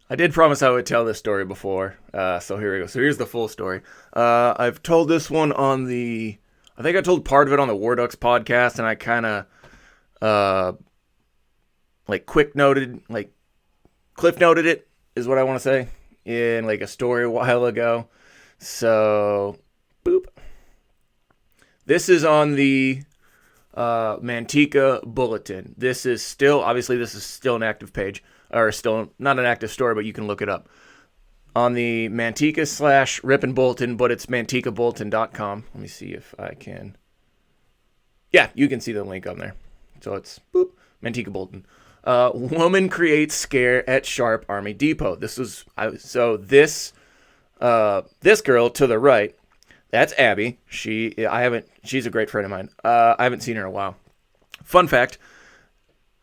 I did promise I would tell this story before, so here we go. So here's the full story. I've told this one on I think I told part of it on the War Ducks podcast, and I kind of, uh, cliff noted it, is what I want to say, in like a story a while ago. So, boop. This is on the Manteca Bulletin. Obviously, this is still an active page, or still not an active story, but you can look it up on the Manteca/Ripon Bulletin, but it's mantecabulletin.com. Let me see if I can. Yeah, you can see the link on there. So it's boop, Manteca Bulletin. Woman creates scare at Sharp Army Depot. This girl to the right, that's Abby. She's a great friend of mine. I haven't seen her in a while. Fun fact,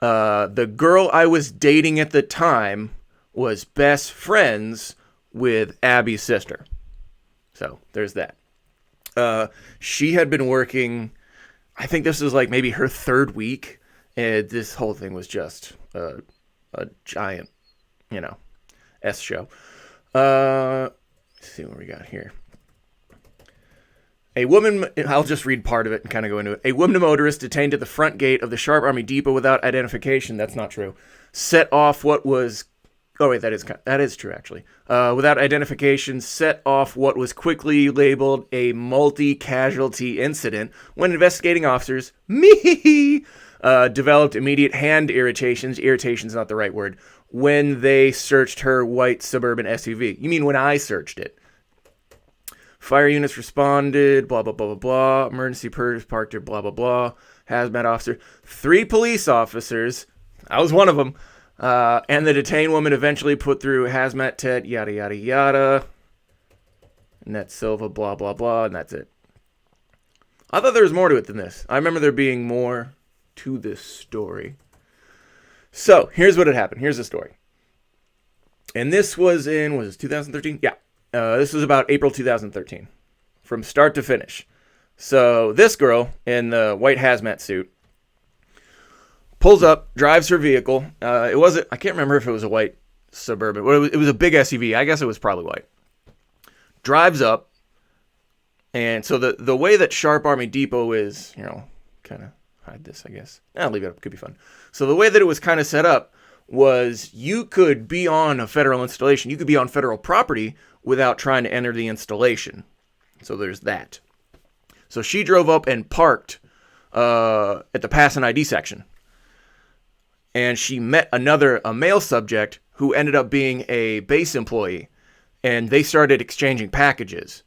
the girl I was dating at the time was best friends with Abby's sister. So there's that. She had been working, I think this was like maybe her third week, and this whole thing was just a giant, S show. Let's see what we got here. I'll just read part of it and kind of go into it. A woman motorist detained at the front gate of the Sharp Army Depot without identification. That's not true. Set off what was... Oh, wait, that is true, actually. Without identification, set off what was quickly labeled a multi-casualty incident when investigating officers, developed immediate hand irritations. Irritation's not the right word. When they searched her white suburban SUV. You mean when I searched it? Fire units responded, blah, blah, blah, blah, blah. Emergency purge parked here, blah, blah, blah. Hazmat officer. 3 police officers. I was one of them. And the detained woman eventually put through hazmat tet, yada, yada, yada. Net Silva, blah, blah, blah. And that's it. I thought there was more to it than this. I remember there being more to this story. So, here's what had happened. Here's the story. And this was in, was it 2013? Yeah. This was about April 2013, from start to finish. So this girl in the white hazmat suit pulls up, drives her vehicle. I can't remember if it was a white Suburban. Well, it was a big SUV. I guess it was probably white. Drives up, and so the way that Sharp Army Depot is, kind of hide this, I guess. I'll leave it up. Could be fun. So the way that it was kind of set up was you could be on a federal installation. You could be on federal property without trying to enter the installation. So there's that. So she drove up and parked at the pass and ID section. And she met a male subject who ended up being a base employee. And they started exchanging packages.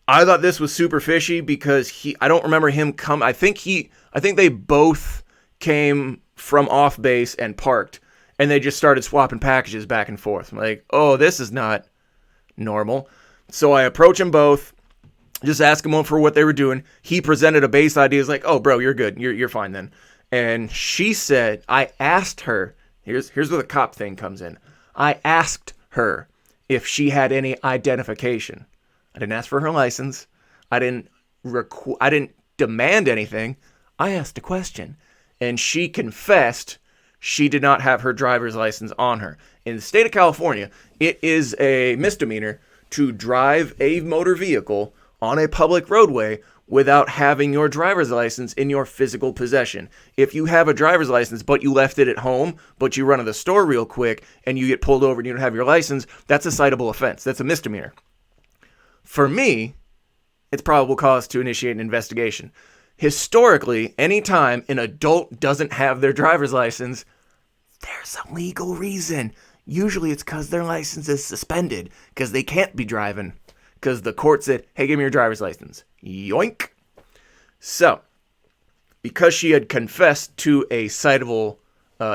I thought this was super fishy because I don't remember him come. I think they both came from off base and parked. And they just started swapping packages back and forth. I'm like, oh, this is not normal. So I approach them both, just ask them for what they were doing. He presented a base ID. He's like, oh, bro, you're good. You're fine then. And she said, I asked her, here's where the cop thing comes in. I asked her if she had any identification. I didn't ask for her license. I didn't demand anything. I asked a question. And she confessed she did not have her driver's license on her. In the state of California, it is a misdemeanor to drive a motor vehicle on a public roadway without having your driver's license in your physical possession. If you have a driver's license, but you left it at home, but you run to the store real quick, and you get pulled over and you don't have your license, that's a citable offense. That's a misdemeanor. For me, it's probable cause to initiate an investigation. Historically, anytime an adult doesn't have their driver's license, there's a legal reason. Usually it's because their license is suspended because they can't be driving because the court said, hey, give me your driver's license. Yoink. So, because she had confessed to a citable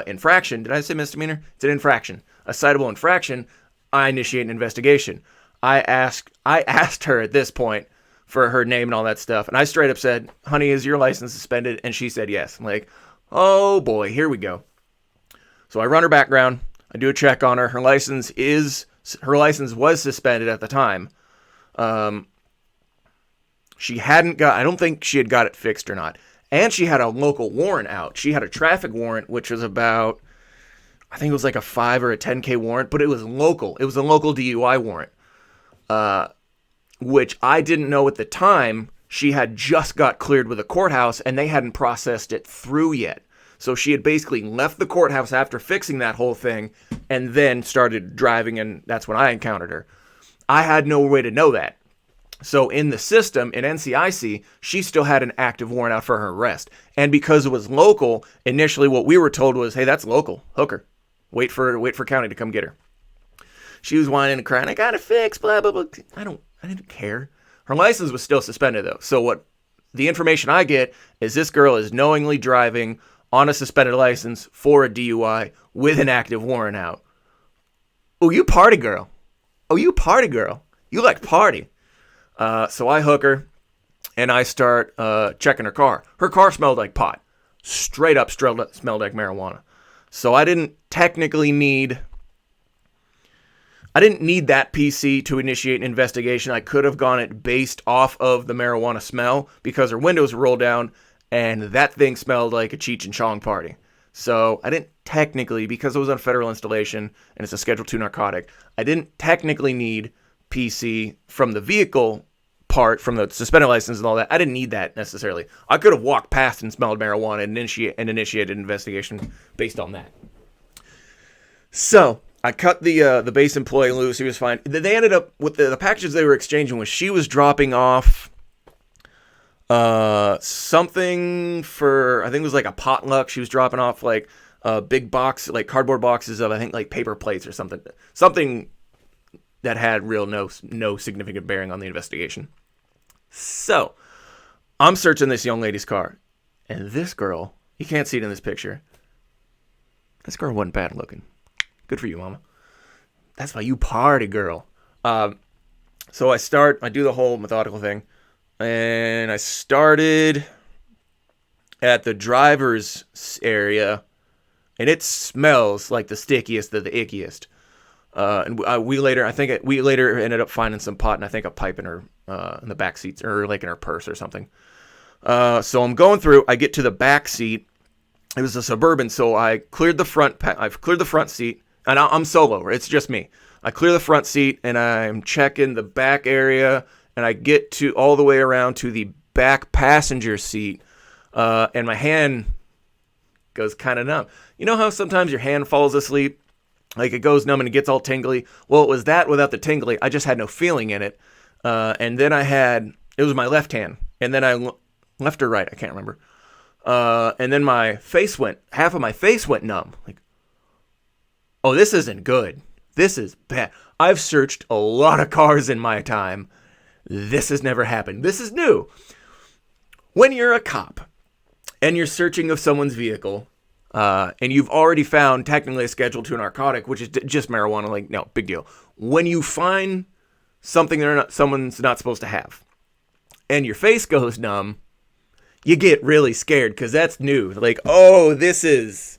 infraction, did I say misdemeanor? It's an infraction. A citable infraction, I initiate an investigation. I asked her at this point for her name and all that stuff, and I straight up said, honey, is your license suspended? And she said yes. I'm like, oh boy, here we go. So I run her background. I do a check on her. Her license was suspended at the time. She hadn't got, I don't think she had got it fixed or not. And she had a local warrant out. She had a traffic warrant, which was about, I think it was like a 5 or a 10K warrant, but it was local. It was a local DUI warrant, which I didn't know at the time. She had just got cleared with a courthouse, and they hadn't processed it through yet. So she had basically left the courthouse after fixing that whole thing and then started driving, and that's when I encountered her. I had no way to know that. So in the system, in NCIC, she still had an active warrant out for her arrest. And because it was local, initially what we were told was, hey, that's local. Hook her. Wait for county to come get her. She was whining and crying, I got it fixed, blah, blah, blah. I didn't care. Her license was still suspended, though. So what the information I get is this girl is knowingly driving on a suspended license for a DUI with an active warrant out. Oh, you party girl. Oh, you party girl. You like party. So I hook her, and I start checking her car. Her car smelled like pot. Straight up smelled like marijuana. So I didn't technically need that PC to initiate an investigation. I could have gone it based off of the marijuana smell because her windows were rolled down and that thing smelled like a Cheech and Chong party. So I didn't technically, because it was on a federal installation and it's a Schedule II narcotic, I didn't technically need PC from the vehicle part, from the suspended license and all that. I didn't need that necessarily. I could have walked past and smelled marijuana and initiated an investigation based on that. So I cut the base employee loose. He was fine. They ended up with the packages they were exchanging was she was dropping off something for, I think it was like a potluck. She was dropping off like a big box, like cardboard boxes of, I think, like paper plates or something that had real no significant bearing on the investigation. So I'm searching this young lady's car, and this girl, you can't see it in this picture. This girl wasn't bad looking. Good for you, mama. That's why you party, girl. So I do the whole methodical thing. And I started at the driver's area, and it smells like the stickiest of the ickiest. And we later ended up finding some pot and I think a pipe in her in the back seats, or like in her purse or something. So I'm going through. I get to the back seat. It was a Suburban, so I cleared the front. I've cleared the front seat, and I'm solo. It's just me. I clear the front seat, and I'm checking the back area. And I get to all the way around to the back passenger seat, and my hand goes kind of numb. You know how sometimes your hand falls asleep? Like it goes numb and it gets all tingly? Well, it was that without the tingly. I just had no feeling in it. And then it was my left hand. And then left or right, I can't remember. And then half of my face went numb. Like, oh, this isn't good. This is bad. I've searched a lot of cars in my time. This has never happened. This is new. When you're a cop and you're searching of someone's vehicle, and you've already found technically a Schedule II narcotic, which is just marijuana, like, no, big deal. When you find something someone's not supposed to have, and your face goes numb, you get really scared because that's new. Like, oh, this is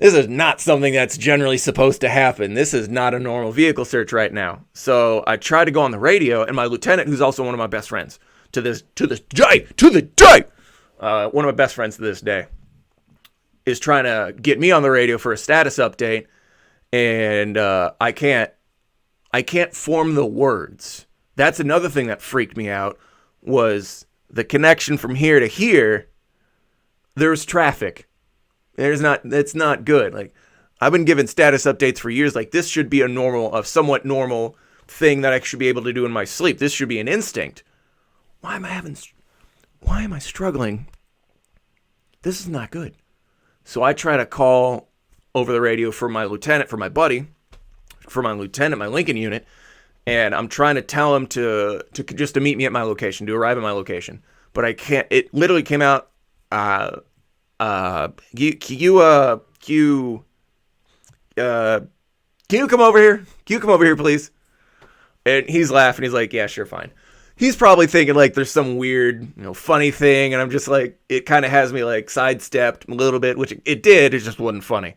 not something that's generally supposed to happen. This is not a normal vehicle search right now. So I tried to go on the radio, and my lieutenant, who's also one of my best friends to the day, one of my best friends to this day, is trying to get me on the radio for a status update, and I can't form the words. That's another thing that freaked me out, was the connection from here to here. There's traffic. It's not good. Like, I've been given status updates for years. Like, this should be a somewhat normal thing that I should be able to do in my sleep. This should be an instinct. Why am I struggling? This is not good. So I try to call over the radio for my lieutenant, my Lincoln unit, and I'm trying to tell him to meet me at my location, to arrive at my location. But I can't. It literally came out. Can you come over here? Can you come over here, please? And he's laughing. He's like, yeah, sure, fine. He's probably thinking like there's some weird, funny thing, and I'm just like, it kind of has me like sidestepped a little bit, which it did. It just wasn't funny.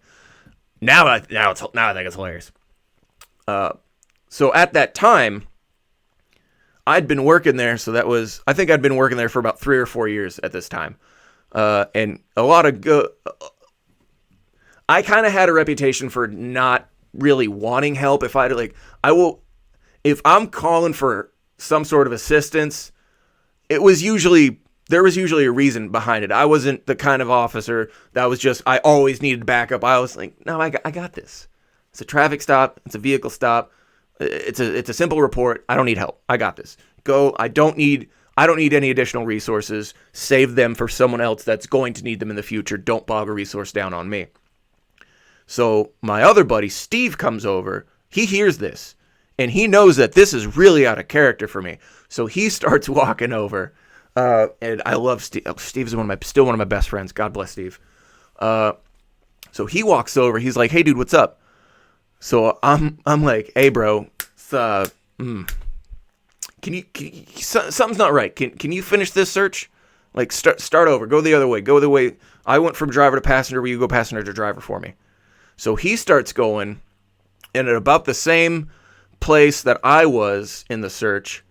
Now I think it's hilarious. So at that time, I'd been working there. So I think I'd been working there for about 3 or 4 years at this time. And a lot of I kind of had a reputation for not really wanting help. If if I'm calling for some sort of assistance, there was usually a reason behind it. I wasn't the kind of officer that was just, I always needed backup. I was like, no, I got this. It's a traffic stop. It's a vehicle stop. It's a simple report. I don't need help. I got this. Go. I don't need any additional resources. Save them for someone else that's going to need them in the future. Don't bog a resource down on me. So my other buddy, Steve, comes over. He hears this, and he knows that this is really out of character for me. So he starts walking over, and I love Steve. Steve's still one of my best friends. God bless Steve. So he walks over. He's like, "Hey, dude, what's up?" So I'm like, "Hey, bro, can you something's not right. Can you finish this search? Like, start over. Go the other way. Go the way I went from driver to passenger. Will you go passenger to driver for me?" So he starts going, and at about the same place that I was in the search,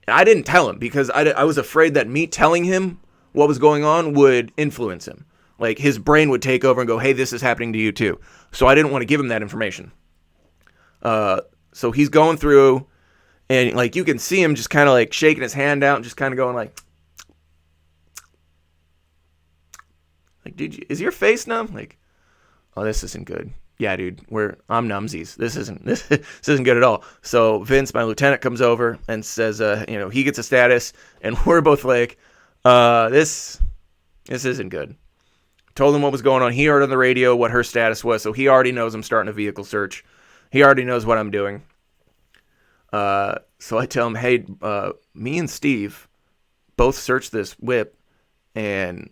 I didn't tell him because I was afraid that me telling him what was going on would influence him. Like, his brain would take over and go, "Hey, this is happening to you too." So I didn't want to give him that information. So he's going through, and like you can see him just kind of like shaking his hand out and just kind of going like, dude, is your face numb? Like, oh, this isn't good. Yeah, dude, I'm numbsies. This isn't good at all. So Vince, my lieutenant, comes over and says, he gets a status, and we're both like, this isn't good. Told him what was going on. He heard on the radio what her status was, so he already knows I'm starting a vehicle search. He already knows what I'm doing. So I tell him, "Hey, me and Steve both searched this whip, and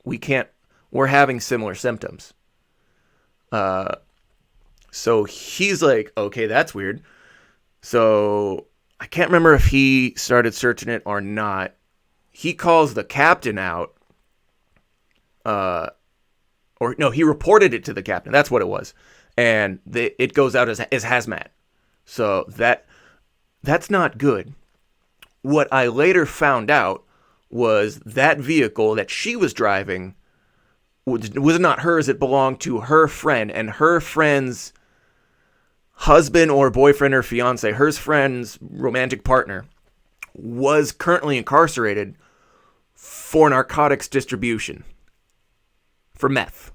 we're having similar symptoms." So he's like, "Okay, that's weird." So I can't remember if he started searching it or not. He calls the captain out. Or no, he reported it to the captain. That's what it was. And it goes out as hazmat. So that's not good. What I later found out was that vehicle that she was driving was not hers. It belonged to her friend, and her friend's husband or boyfriend or fiance, her friend's romantic partner, was currently incarcerated for narcotics distribution. For meth.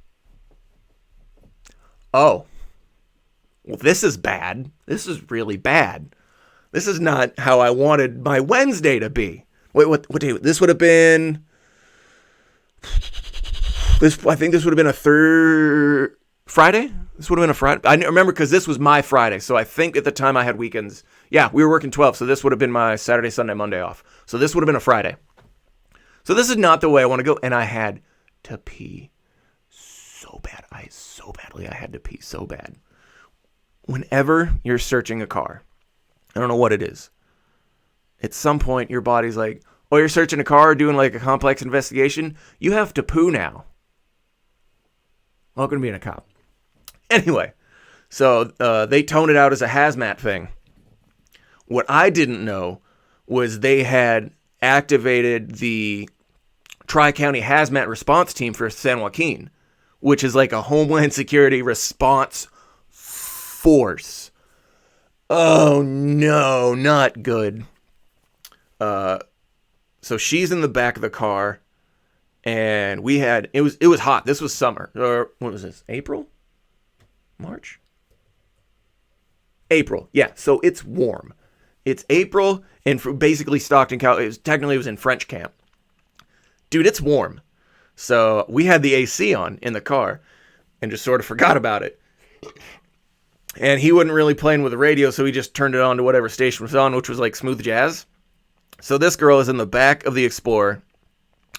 Oh. Well, this is bad. This is really bad. This is not how I wanted my Wednesday to be. Wait, what day? This would have been... I think this would have been a Friday? This would have been a Friday. I remember because this was my Friday. So I think at the time I had weekends. Yeah, we were working 12. So this would have been my Saturday, Sunday, Monday off. So this would have been a Friday. So this is not the way I want to go. And I had to pee so bad. I had to pee so bad. Whenever you're searching a car, I don't know what it is. At some point, your body's like, oh, you're searching a car, doing like a complex investigation. You have to poo now. Welcome to being a cop. Anyway, so they toned it out as a hazmat thing. What I didn't know was they had activated the Tri-County Hazmat Response Team for San Joaquin, which is like a Homeland Security response force. Oh no, not good. So she's in the back of the car, and it was hot. This was summer. Or what was this? April? March? April. Yeah, so it's warm. It's April, and basically Stockton, California. It was in French camp. Dude, it's warm. So we had the AC on in the car and just sort of forgot about it. And he wasn't really playing with the radio, so he just turned it on to whatever station was on, which was like smooth jazz. So this girl is in the back of the Explorer.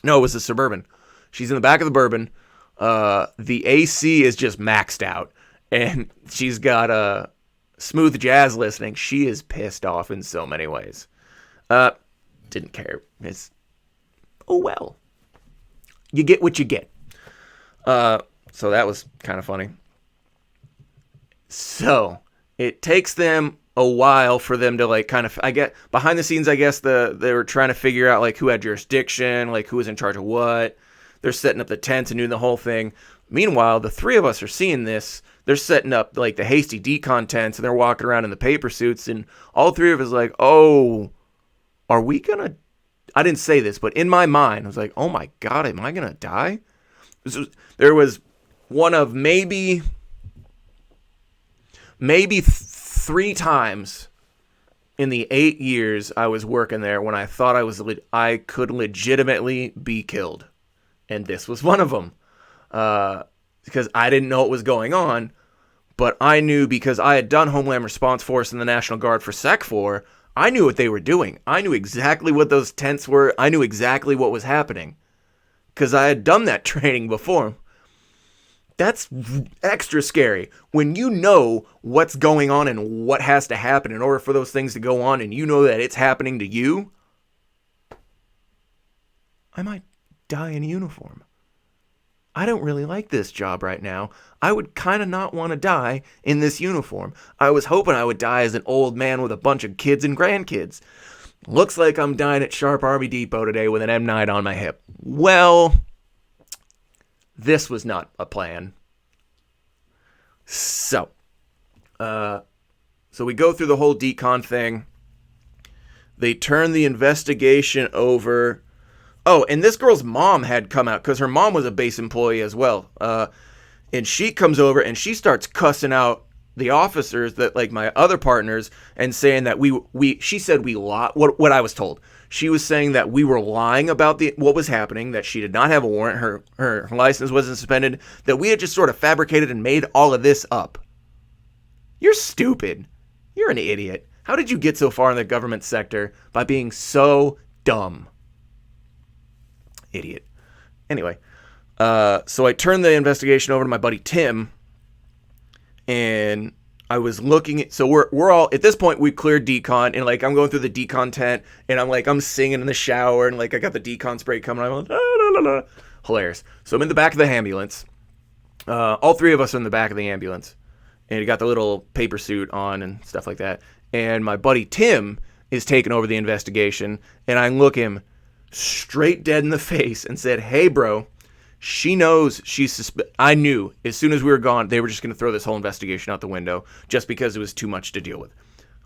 No, it was the Suburban. She's in the back of the Bourbon. The AC is just maxed out. And she's got smooth jazz listening. She is pissed off in so many ways. Didn't care. Oh well. You get what you get. So that was kind of funny. So it takes them a while for them to like kind of, I get behind the scenes, I guess they were trying to figure out like who had jurisdiction, like who was in charge of what. They're setting up the tents and doing the whole thing. Meanwhile, the three of us are seeing this. They're setting up like the hasty decon tents, and they're walking around in the paper suits, and all three of us are like, oh, are we gonna? I didn't say this, but in my mind, I was like, oh my God, am I gonna die? There was one of maybe 3 times in the 8 years I was working there when I thought I could legitimately be killed. And this was one of them. Because I didn't know what was going on, but I knew because I had done Homeland Response Force in the National Guard for Sec 4, I knew what they were doing. I knew exactly what those tents were. I knew exactly what was happening because I had done that training before. That's extra scary when you know what's going on and what has to happen in order for those things to go on, and you know that it's happening to you. I might die in uniform. I don't really like this job right now. I would kind of not want to die in this uniform. I was hoping I would die as an old man with a bunch of kids and grandkids. Looks like I'm dying at Sharp Army Depot today with an M9 on my hip. Well, this was not a plan. So we go through the whole decon thing. They turn the investigation over. Oh, and this girl's mom had come out because her mom was a base employee as well. And she comes over and she starts cussing out the officers that, like, my other partners, and saying that she said we lied. What I was told. She was saying that we were lying about what was happening, that she did not have a warrant, her license wasn't suspended, that we had just sort of fabricated and made all of this up. You're stupid. You're an idiot. How did you get so far in the government sector by being so dumb? Idiot. Anyway, so I turned the investigation over to my buddy Tim, and I was looking at, so we're all, at this point, we cleared decon, and, like, I'm going through the decon tent, and I'm singing in the shower, and, like, I got the decon spray coming, I'm like, la, la, la, la. Hilarious. So I'm in the back of the ambulance. All three of us are in the back of the ambulance, and he got the little paper suit on and stuff like that, and my buddy Tim is taking over the investigation, and I look him straight dead in the face and said, hey, bro, she knows she's I knew as soon as we were gone, they were just going to throw this whole investigation out the window just because it was too much to deal with.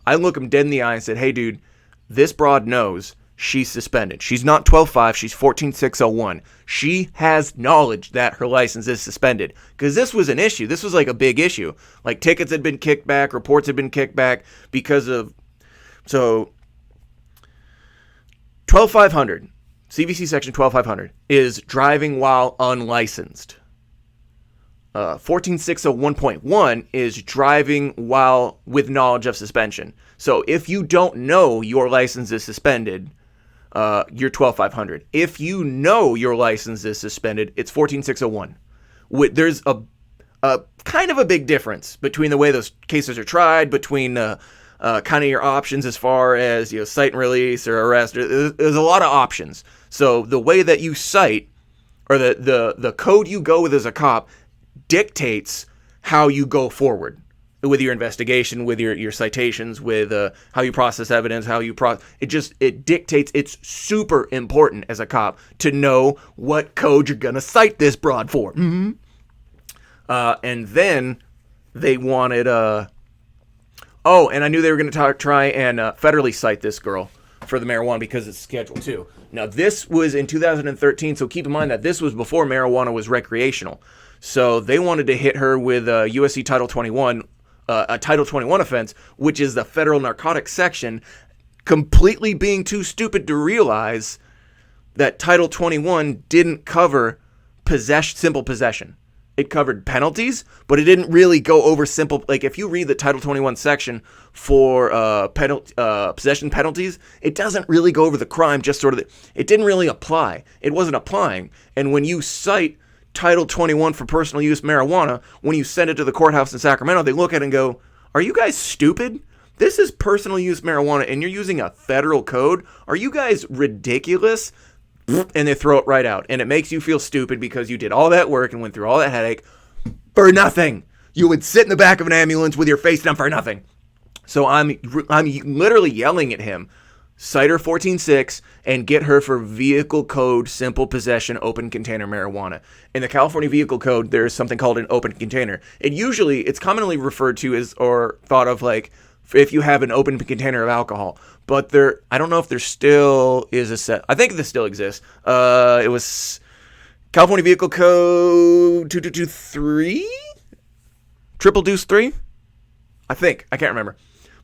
I look him dead in the eye and said, hey, dude, this broad knows she's suspended. She's not 12.5. She's 14.601. She has knowledge that her license is suspended because this was an issue. This was like a big issue. Like, tickets had been kicked back. Reports had been kicked back because of, so 12.500. CVC section 12.500 is driving while unlicensed. 14.601.1 is driving while with knowledge of suspension. So if you don't know your license is suspended, you're 12.500. If you know your license is suspended, it's 14.601. There's a kind of a big difference between the way those cases are tried, between kind of your options as far as, you know, cite and release or arrest. There's a lot of options. So the way that you cite, or the code you go with as a cop, dictates how you go forward with your investigation, with your citations, with how you process evidence, it dictates. It's super important as a cop to know what code you're gonna cite this broad for. Mm-hmm. And then they wanted and I knew they were gonna try and federally cite this girl for the marijuana because it's Schedule 2. Now, this was in 2013, so keep in mind that this was before marijuana was recreational. So they wanted to hit her with USC Title 21, a Title 21 offense, which is the federal narcotics section, completely being too stupid to realize that Title 21 didn't cover simple possession. It covered penalties, but it didn't really go over simple. Like, if you read the Title 21 section for possession penalties, it doesn't really go over the crime, just sort of, it didn't really apply. It wasn't applying. And when you cite Title 21 for personal use marijuana, when you send it to the courthouse in Sacramento, they look at it and go, are you guys stupid? This is personal use marijuana, and you're using a federal code? Are you guys ridiculous? And they throw it right out. And it makes you feel stupid because you did all that work and went through all that headache for nothing. You would sit in the back of an ambulance with your face down for nothing. So I'm literally yelling at him, cite her 14.6, and get her for vehicle code simple possession open container marijuana. In the California Vehicle Code, there's something called an open container. It's commonly referred to as, or thought of like, if you have an open container of alcohol. But I don't know if there still is a set. I think this still exists. It was California Vehicle Code 2223? Triple Deuce 3? I think. I can't remember.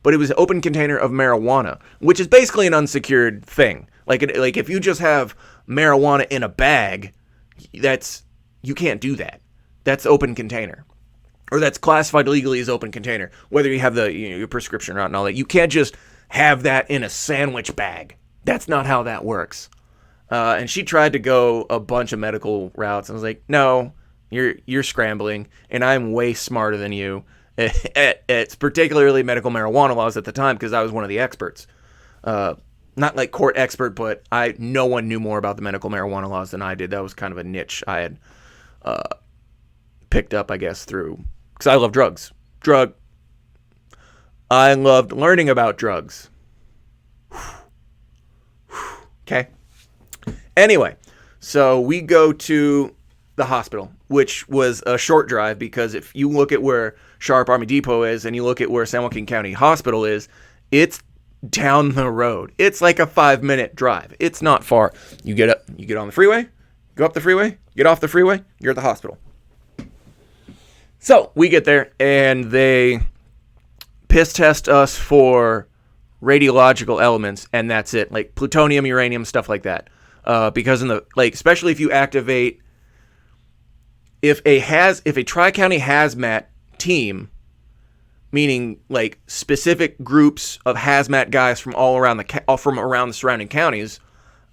But it was an open container of marijuana, which is basically an unsecured thing. Like if you just have marijuana in a bag, you can't do that. That's open container. Or that's classified legally as open container, whether you have your prescription or not and all that. You can't just have that in a sandwich bag. That's not how that works. And she tried to go a bunch of medical routes. I was like, no, you're scrambling, and I'm way smarter than you. It's particularly medical marijuana laws at the time, because I was one of the experts. Not like court expert, but no one knew more about the medical marijuana laws than I did. That was kind of a niche I had picked up, I guess, because I love drugs. I loved learning about drugs. Okay. Anyway, so we go to the hospital, which was a short drive, because if you look at where Sharp Army Depot is and you look at where San Joaquin County Hospital is, it's down the road. It's like a 5-minute drive. It's not far. You get on the freeway, go up the freeway, get off the freeway, you're at the hospital. So we get there and they piss test us for radiological elements, and that's it. Like plutonium, uranium, stuff like that. Because especially if you activate, if a tri-county hazmat team, meaning like specific groups of hazmat guys from all around the surrounding counties,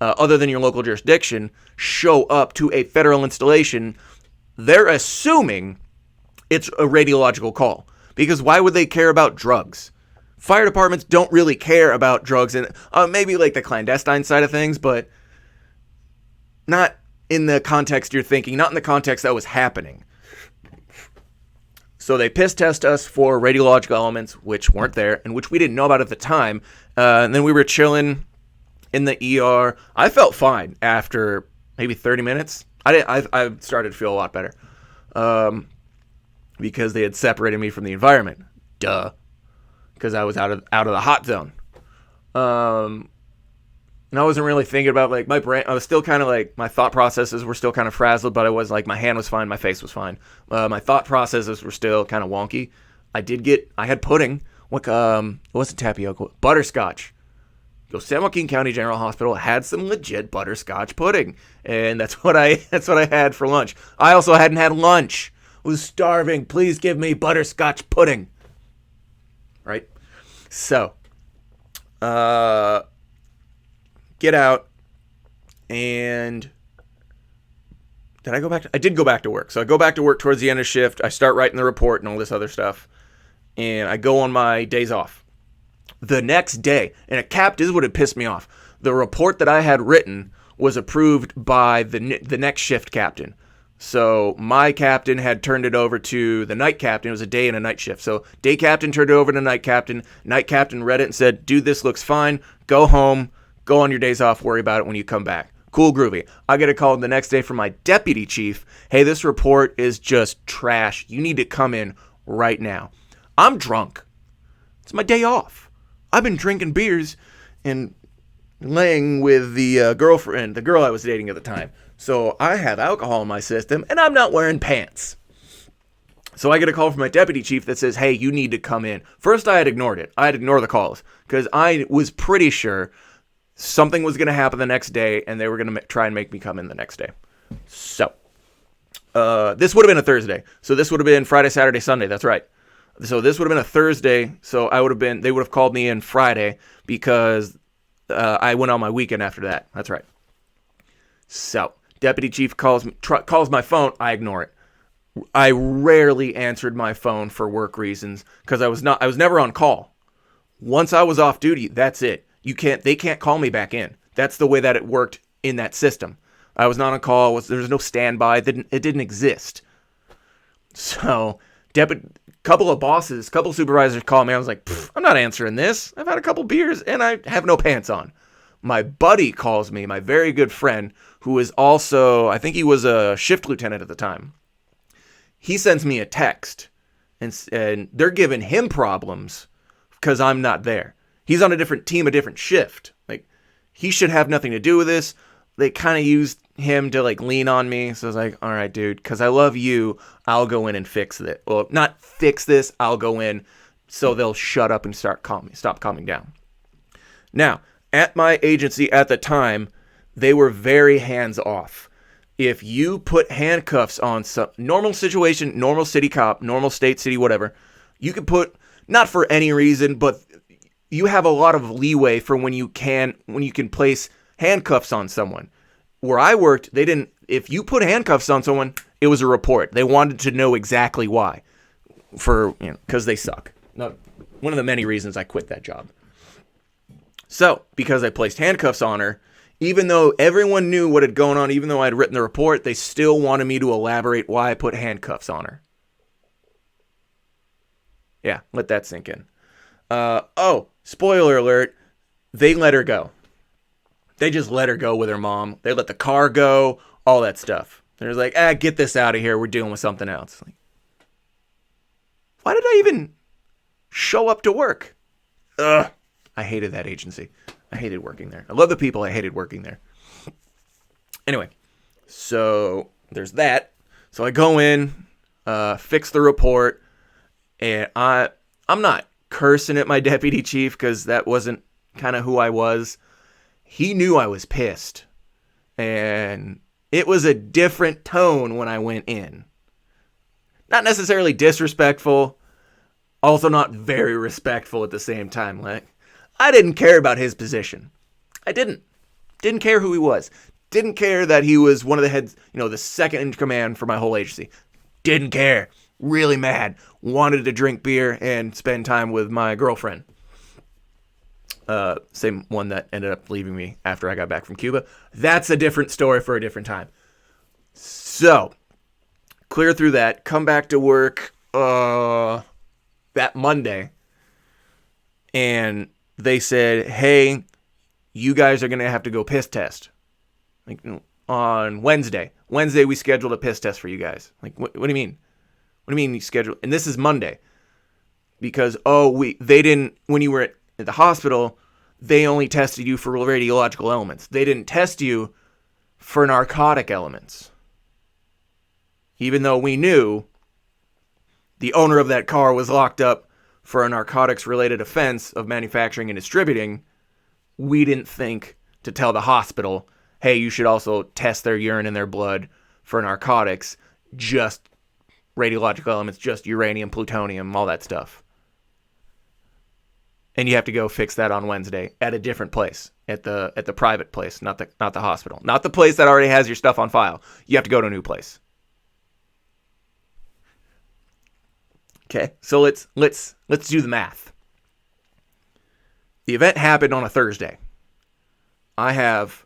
other than your local jurisdiction, show up to a federal installation, they're assuming it's a radiological call. Because why would they care about drugs? Fire departments don't really care about drugs, and maybe like the clandestine side of things, but not in the context you're thinking, not in the context that was happening. So they piss test us for radiological elements, which weren't there, and which we didn't know about at the time. And then we were chilling in the ER. I felt fine after maybe 30 minutes. I started to feel a lot better. Because they had separated me from the environment. Duh. Because I was out of the hot zone. And I wasn't really thinking about, like, my brain. I was still kind of like, my thought processes were still kind of frazzled, but I was like, my hand was fine, my face was fine. My thought processes were still kind of wonky. I had pudding. It wasn't tapioca, butterscotch. San Joaquin County General Hospital had some legit butterscotch pudding, and that's what I had for lunch. I also hadn't had lunch. I was starving. Please give me butterscotch pudding. Right? So, get out, and did I go back? I did go back to work. So I go back to work towards the end of shift. I start writing the report and all this other stuff, and I go on my days off. The next day, and this is what had pissed me off. The report that I had written was approved by the next shift captain. So my captain had turned it over to the night captain. It was a day and a night shift. So day captain turned it over to night captain. Night captain read it and said, dude, this looks fine. Go home. Go on your days off. Worry about it when you come back. Cool, groovy. I get a call the next day from my deputy chief. Hey, this report is just trash. You need to come in right now. I'm drunk. It's my day off. I've been drinking beers and laying with the girlfriend, the girl I was dating at the time. So I have alcohol in my system, and I'm not wearing pants. So I get a call from my deputy chief that says, hey, you need to come in. First, I had ignored it. I had ignored the calls because I was pretty sure something was going to happen the next day, and they were going to try and make me come in the next day. So this would have been a Thursday. So this would have been Friday, Saturday, Sunday. That's right. So this would have been a Thursday. So they would have called me in Friday because I went on my weekend after that. That's right. So deputy chief calls my phone. I ignore it. I rarely answered my phone for work reasons because I was never on call. Once I was off duty, that's it. They can't call me back in. That's the way that it worked in that system. I was not on call. There was no standby. It didn't exist. So couple supervisors called me. I was like, I'm I'm not answering this. I've had a couple beers and I have no pants on. My buddy calls me, my very good friend, who is also, I think he was a shift lieutenant at the time. He sends me a text, and they're giving him problems because I'm not there. He's on a different team, a different shift. Like, he should have nothing to do with this. They kind of used him to, like, lean on me. So I was like, all right, dude, because I love you, I'll go in and fix it. Well, not fix this, I'll go in so they'll shut up and stop calming down. Now, at my agency at the time, they were very hands-off. If you put handcuffs on some normal situation, normal city cop, normal state, city, whatever, you can put, not for any reason, but you have a lot of leeway for when you can place handcuffs on someone. Where I worked, if you put handcuffs on someone, it was a report. They wanted to know exactly why. Because they suck. No, one of the many reasons I quit that job. So, because I placed handcuffs on her, even though everyone knew what had gone on, even though I had written the report, they still wanted me to elaborate why I put handcuffs on her. Yeah, let that sink in. Spoiler alert, they let her go. They just let her go with her mom. They let the car go, all that stuff. They're like, get this out of here. We're dealing with something else. Like, why did I even show up to work? Ugh. I hated that agency. I hated working there. I love the people. I hated working there. Anyway, so there's that. So I go in, fix the report, and I'm not cursing at my deputy chief because that wasn't kind of who I was. He knew I was pissed, and it was a different tone when I went in. Not necessarily disrespectful, also not very respectful at the same time. Like, I didn't care about his position. I didn't care who he was. Didn't care that he was one of the heads, the second in command for my whole agency. Didn't care. Really mad. Wanted to drink beer and spend time with my girlfriend. Same one that ended up leaving me after I got back from Cuba. That's a different story for a different time. So, clear through that. Come back to work that Monday. And they said, hey, you guys are going to have to go piss test. Like, on Wednesday. Wednesday, we scheduled a piss test for you guys. Like, what do you mean? What do you mean you scheduled? And this is Monday. Because, they didn't, when you were at the hospital, they only tested you for radiological elements. They didn't test you for narcotic elements. Even though we knew the owner of that car was locked up for a narcotics-related offense of manufacturing and distributing, we didn't think to tell the hospital, hey, you should also test their urine and their blood for narcotics, just radiological elements, just uranium, plutonium, all that stuff. And you have to go fix that on Wednesday at a different place, at the private place, not the hospital. Not the place that already has your stuff on file. You have to go to a new place. Okay, so let's do the math. The event happened on a Thursday. I have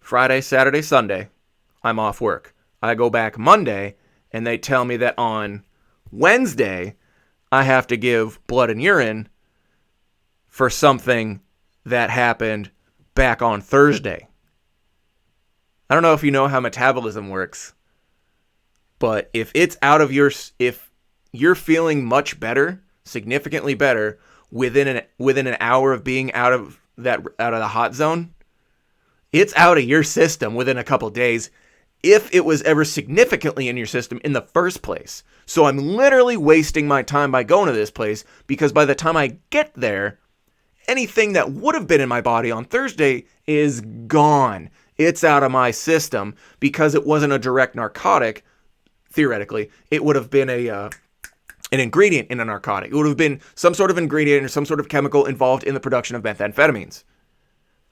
Friday, Saturday, Sunday, I'm off work. I go back Monday, and they tell me that on Wednesday, I have to give blood and urine for something that happened back on Thursday. I don't know if you know how metabolism works, but if you're feeling much better, significantly better, within an hour of being out of the hot zone, it's out of your system within a couple days, if it was ever significantly in your system in the first place. So I'm literally wasting my time by going to this place, because by the time I get there, anything that would have been in my body on Thursday is gone. It's out of my system because it wasn't a direct narcotic. Theoretically, it would have been an ingredient in a narcotic. It would have been some sort of ingredient or some sort of chemical involved in the production of methamphetamines.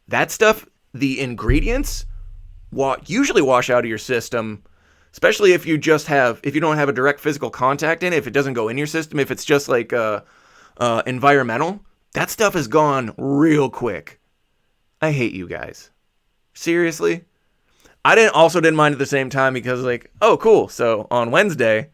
That stuff, the ingredients, usually wash out of your system, especially if you don't have a direct physical contact in it, if it doesn't go in your system, if it's just like environmental, that stuff is gone real quick. I hate you guys. Seriously? I didn't mind at the same time, because like, oh cool, so on Wednesday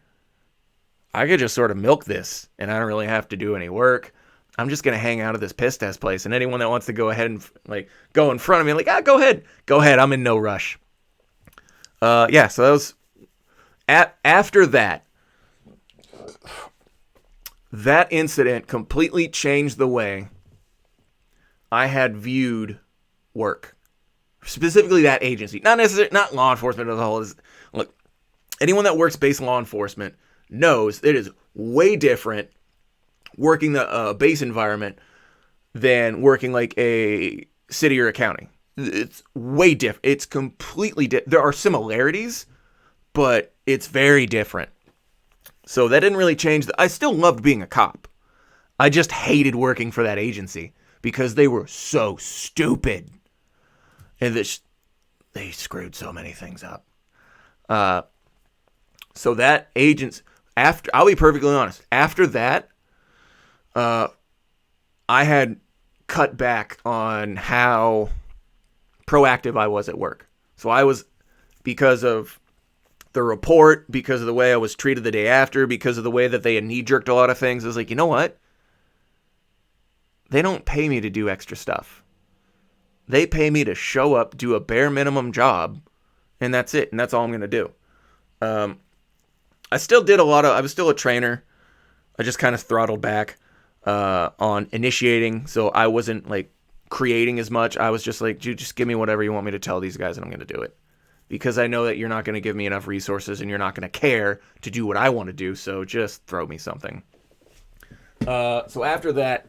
I could just sort of milk this and I don't really have to do any work. I'm just going to hang out at this piss test place. And anyone that wants to go ahead and like go in front of me, like, go ahead. I'm in no rush. So that was after that. That incident completely changed the way I had viewed work. Specifically that agency. Not necessarily, not law enforcement as a whole. Look, anyone that works base law enforcement knows it is way different working the base environment than working like a city or a county. It's way different. It's completely different. There are similarities, but it's very different. So that didn't really change. I still loved being a cop. I just hated working for that agency because they were so stupid. And they screwed so many things up. So that I'll be perfectly honest, after that, I had cut back on how proactive I was at work. So I was, because of the report, because of the way I was treated the day after, because of the way that they had knee-jerked a lot of things, I was like, you know what? They don't pay me to do extra stuff. They pay me to show up, do a bare minimum job, and that's it. And that's all I'm going to do. I still did I was still a trainer. I just kind of throttled back on initiating. So I wasn't like creating as much. I was just like, dude, just give me whatever you want me to tell these guys and I'm going to do it. Because I know that you're not going to give me enough resources and you're not going to care to do what I want to do. So just throw me something. So after that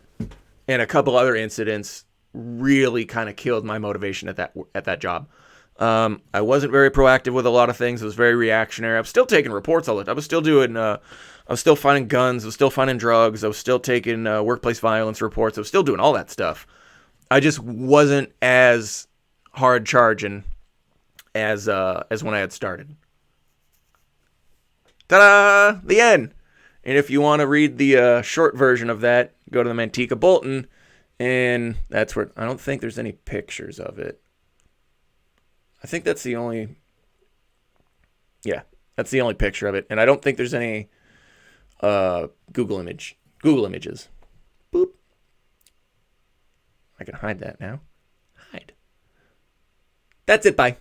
and a couple other incidents really kind of killed my motivation at that job. I wasn't very proactive with a lot of things. I was very reactionary. I was still taking reports all the time. I was still doing, I was still finding guns. I was still finding drugs. I was still taking workplace violence reports. I was still doing all that stuff. I just wasn't as hard charging as when I had started. Ta-da! The end. And if you want to read the short version of that, go to the Manteca Bulletin, and that's where, I don't think there's any pictures of it. I think that's the only, that's the only picture of it, and I don't think there's any Google Images. Boop. I can hide that now. Hide. That's it, bye.